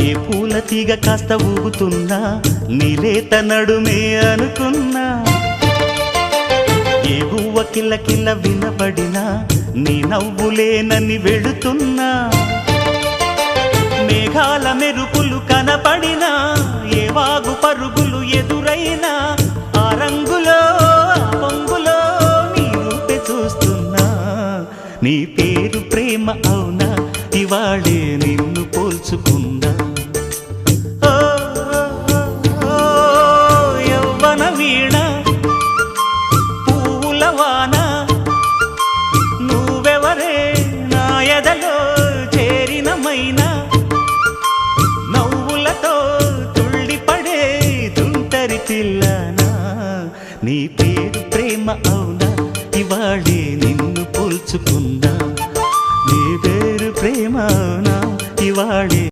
ఏ పూల తీగ కాస్త ఊగుతున్నా నీలేత నడుమే అనుకున్నా ఏ గువ్వ కిల్ల కిల్ల వినబడినా నీ నవ్వులేనని వెళుతున్నా మేఘాల మెరుపులు కనపడినా ఏ వాగు పరుగులు ఎదురైనా ఆ రంగులో ఆ పొంగులో నీ రూపే చూస్తున్నా నీ పేరు ప్రేమ అవునా ఇవాళే నిన్ను పోల్చుకున్నా